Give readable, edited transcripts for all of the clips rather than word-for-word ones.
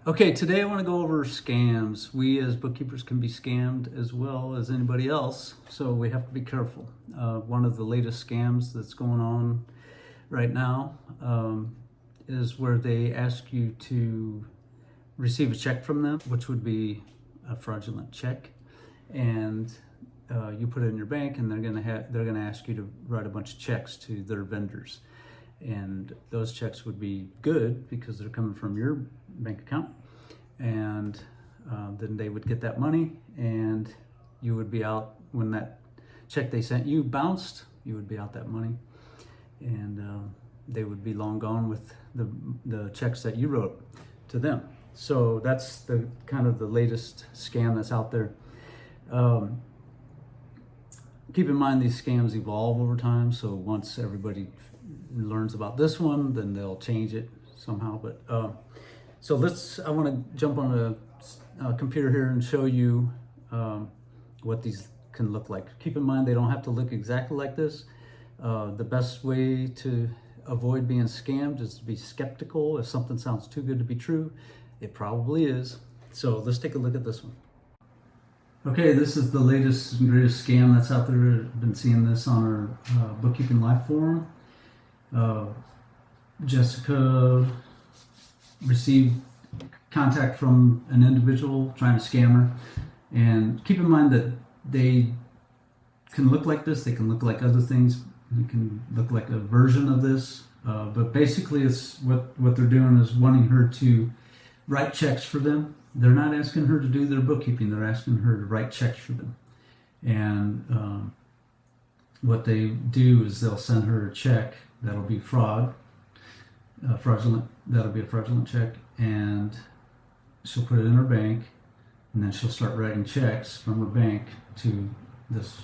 Okay, today I want to go over scams. We as bookkeepers can be scammed as well as anybody else, so we have to be careful. One of the latest scams that's going on right now is where they ask you to receive a check from them, which would be a fraudulent check, and you put it in your bank, and they're gonna ask you to write a bunch of checks to their vendors, and those checks would be good because they're coming from your bank account, and then they would get that money, and you would be out when that check they sent you bounced. You would be out that money, and they would be long gone with the checks that you wrote to them. So that's the kind of the latest scam that's out there. Keep in mind these scams evolve over time, so once everybody learns about this one, then they'll change it somehow. But so I want to jump on a computer here and show you what these can look like. Keep in mind they don't have to look exactly like this. The best way to avoid being scammed is to be skeptical. If something sounds too good to be true, it probably is. So let's take a look at this one. Okay, this is the latest and greatest scam that's out there. I've been seeing this on our BookkeepingLife forum. Jessica received contact from an individual trying to scam her. And keep in mind that they can look like this, they can look like other things, they can look like a version of this. But basically it's what they're doing is wanting her to write checks for them. They're not asking her to do their bookkeeping, they're asking her to write checks for them. And what they do is they'll send her a check that'll be fraudulent, that'll be a fraudulent check, and she'll put it in her bank, and then she'll start writing checks from her bank to this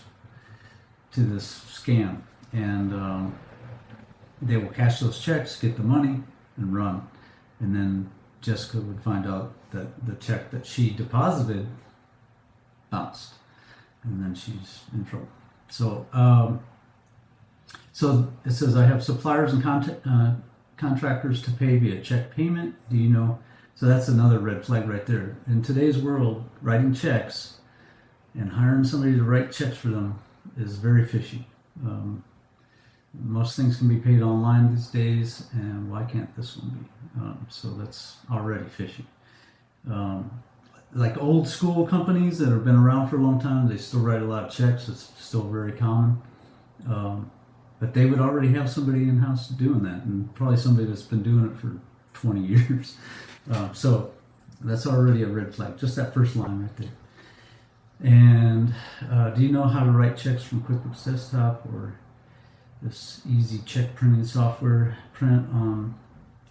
scam. And they will cash those checks, get the money, and run. And then Jessica would find out that the check that she deposited bounced, and then she's in trouble. So, so it says, I have suppliers and contractors to pay via check payment. Do you know? So that's another red flag right there. In today's world, writing checks and hiring somebody to write checks for them is very fishy. Most things can be paid online these days, and why can't this one be? So that's already fishy. Like old school companies that have been around for a long time, they still write a lot of checks. It's still very common. But they would already have somebody in-house doing that, and probably somebody that's been doing it for 20 years. So that's already a red flag, just that first line right there. And do you know how to write checks from QuickBooks Desktop or this easy check printing software? Print on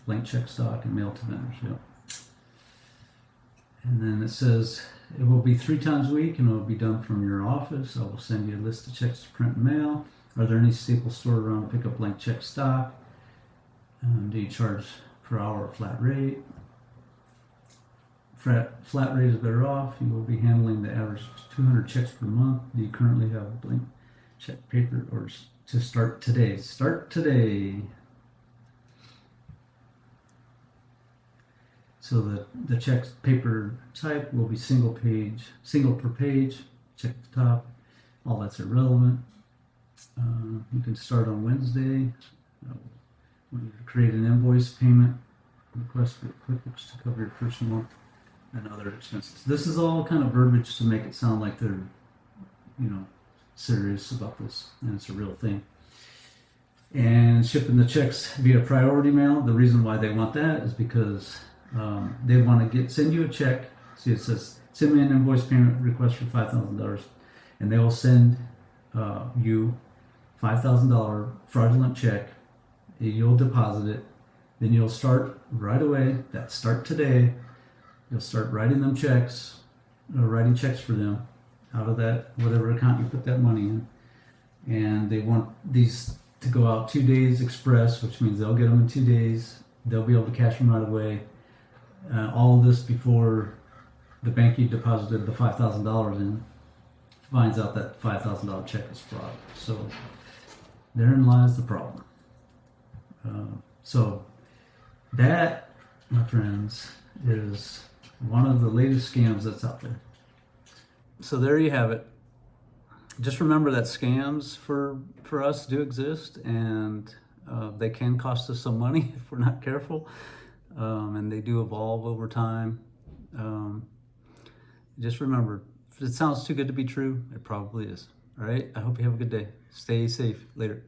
blank check stock and mail to vendors. Yep. And then it says it will be 3 times a week and it will be done from your office. I will send you a list of checks to print and mail. Are there any staples stored around to pick up blank check stock? Do you charge per hour or flat rate? Flat rate is better off. You will be handling the average 200 checks per month. Do you currently have blank check paper or to start today? Start today. So the check paper type will be single per page, check at the top. All that's irrelevant. You can start on Wednesday. When you create an invoice payment, request for QuickBooks to cover your first month and other expenses. This is all kind of verbiage to make it sound like they're, serious about this, and it's a real thing. And shipping the checks via priority mail. The reason why they want that is because they want to send you a check. See, it says send me an invoice payment request for $5,000, and they will send you $5,000 fraudulent check. You'll deposit it, then you'll start right away. That start today. You'll start writing them checks, writing checks for them out of that whatever account you put that money in, and they want these to go out 2 days express, which means they'll get them in 2 days. They'll be able to cash them right away. All of this before the bank you deposited the $5,000 in finds out that $5,000 check is fraud. So therein lies the problem. So that, my friends, is one of the latest scams that's out there. So there you have it. Just remember that scams for us do exist, and they can cost us some money if we're not careful, and they do evolve over time. Just remember, if it sounds too good to be true, it probably is. All right, I hope you have a good day. Stay safe. Later.